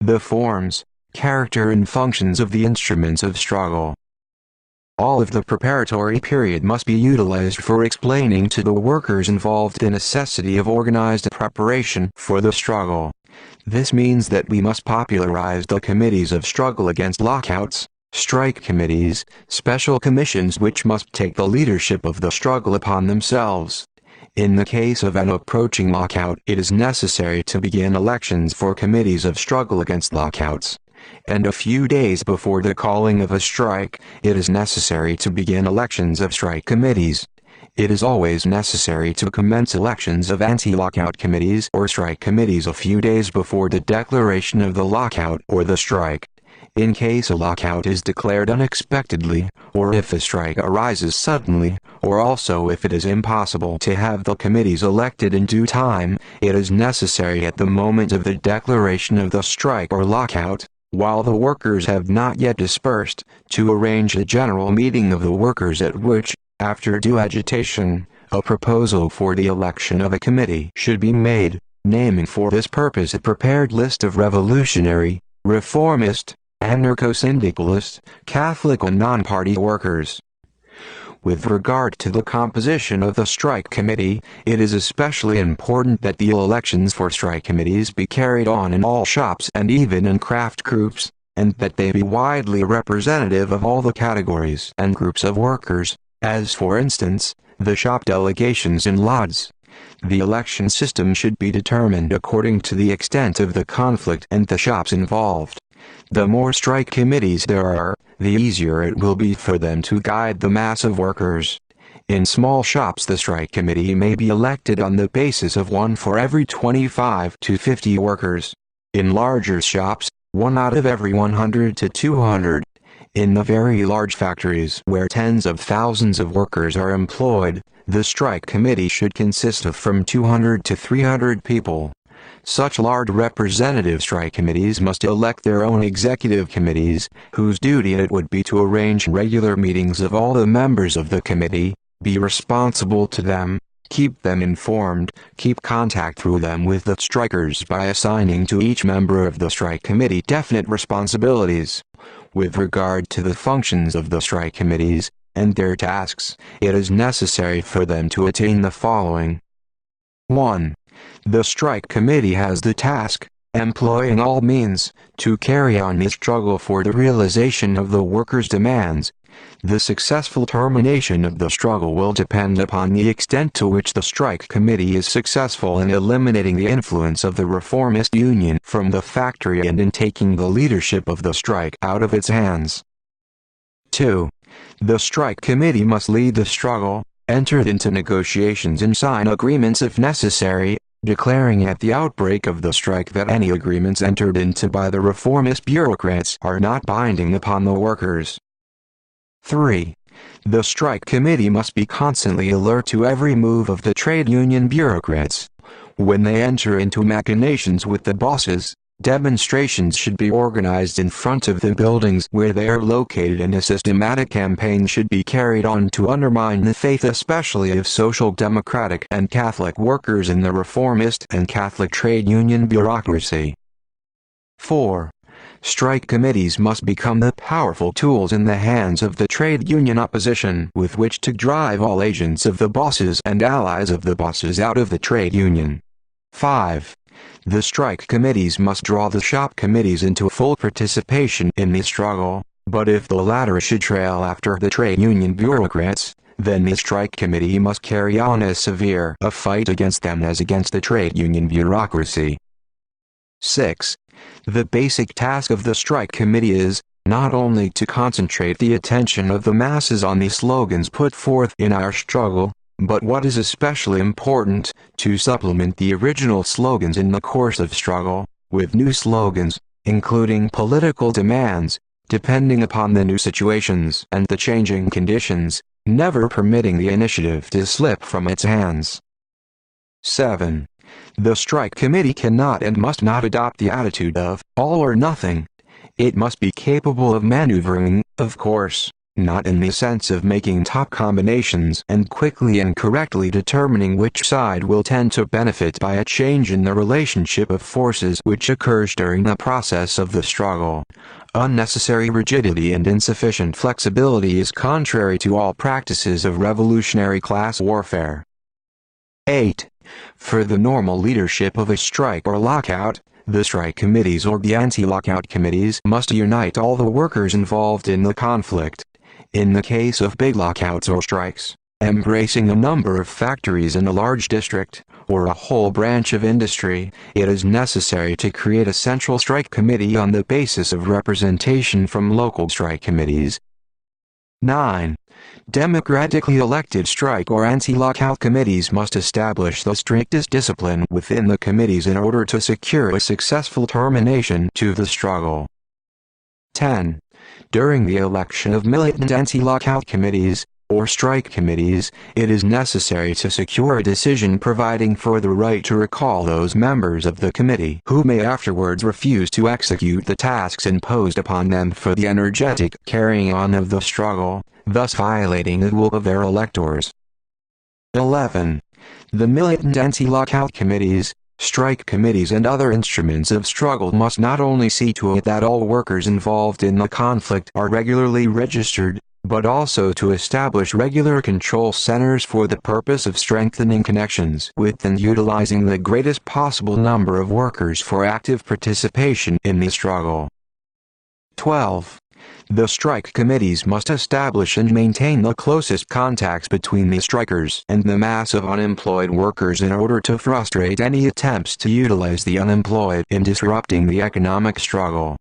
the forms, character and functions of the instruments of struggle. All of the preparatory period must be utilized for explaining to the workers involved the necessity of organized preparation for the struggle. This means that we must popularize the committees of struggle against lockouts, strike committees, special commissions which must take the leadership of the struggle upon themselves. In the case of an approaching lockout, it is necessary to begin elections for committees of struggle against lockouts. And a few days before the calling of a strike, it is necessary to begin elections of strike committees. It is always necessary to commence elections of anti-lockout committees or strike committees a few days before the declaration of the lockout or the strike. In case a lockout is declared unexpectedly, or if a strike arises suddenly, or also if it is impossible to have the committees elected in due time, it is necessary at the moment of the declaration of the strike or lockout, while the workers have not yet dispersed, to arrange a general meeting of the workers at which, after due agitation, a proposal for the election of a committee should be made, naming for this purpose a prepared list of revolutionary, reformist, anarcho-syndicalist, Catholic and non-party workers. With regard to the composition of the strike committee, it is especially important that the elections for strike committees be carried on in all shops and even in craft groups, and that they be widely representative of all the categories and groups of workers, as for instance, the shop delegations in Lodz. The election system should be determined according to the extent of the conflict and the shops involved. The more strike committees there are, the easier it will be for them to guide the mass of workers. In small shops the strike committee may be elected on the basis of one for every 25 to 50 workers. In larger shops, one out of every 100 to 200. In the very large factories where tens of thousands of workers are employed, the strike committee should consist of from 200 to 300 people. Such large representative strike committees must elect their own executive committees, whose duty it would be to arrange regular meetings of all the members of the committee, be responsible to them, keep them informed, keep contact through them with the strikers by assigning to each member of the strike committee definite responsibilities. With regard to the functions of the strike committees, and their tasks, it is necessary for them to attain the following. 1. The strike committee has the task, employing all means, to carry on the struggle for the realization of the workers' demands. The successful termination of the struggle will depend upon the extent to which the strike committee is successful in eliminating the influence of the reformist union from the factory and in taking the leadership of the strike out of its hands. 2. The strike committee must lead the struggle, enter into negotiations and sign agreements if necessary, declaring at the outbreak of the strike that any agreements entered into by the reformist bureaucrats are not binding upon the workers. 3. The strike committee must be constantly alert to every move of the trade union bureaucrats. When they enter into machinations with the bosses, demonstrations should be organized in front of the buildings where they are located and a systematic campaign should be carried on to undermine the faith especially of social democratic and Catholic workers in the reformist and Catholic trade union bureaucracy. 4. Strike committees must become the powerful tools in the hands of the trade union opposition with which to drive all agents of the bosses and allies of the bosses out of the trade union. 5. The strike committees must draw the shop committees into full participation in the struggle, but if the latter should trail after the trade union bureaucrats, then the strike committee must carry on as severe a fight against them as against the trade union bureaucracy. 6. The basic task of the strike committee is, not only to concentrate the attention of the masses on the slogans put forth in our struggle, but what is especially important, to supplement the original slogans in the course of struggle, with new slogans, including political demands, depending upon the new situations and the changing conditions, never permitting the initiative to slip from its hands. 7. The strike committee cannot and must not adopt the attitude of all or nothing. It must be capable of maneuvering, of course, not in the sense of making top combinations and quickly and correctly determining which side will tend to benefit by a change in the relationship of forces which occurs during the process of the struggle. Unnecessary rigidity and insufficient flexibility is contrary to all practices of revolutionary class warfare. 8. For the normal leadership of a strike or lockout, the strike committees or the anti-lockout committees must unite all the workers involved in the conflict. In the case of big lockouts or strikes, embracing a number of factories in a large district, or a whole branch of industry, it is necessary to create a central strike committee on the basis of representation from local strike committees. 9. Democratically elected strike or anti-lockout committees must establish the strictest discipline within the committees in order to secure a successful termination to the struggle. 10. During the election of militant anti-lockout committees, or strike committees, it is necessary to secure a decision providing for the right to recall those members of the committee who may afterwards refuse to execute the tasks imposed upon them for the energetic carrying on of the struggle, thus violating the will of their electors. 11. The militant anti-lockout committees, strike committees and other instruments of struggle must not only see to it that all workers involved in the conflict are regularly registered, but also to establish regular control centers for the purpose of strengthening connections with and utilizing the greatest possible number of workers for active participation in the struggle. 12. The strike committees must establish and maintain the closest contacts between the strikers and the mass of unemployed workers in order to frustrate any attempts to utilize the unemployed in disrupting the economic struggle.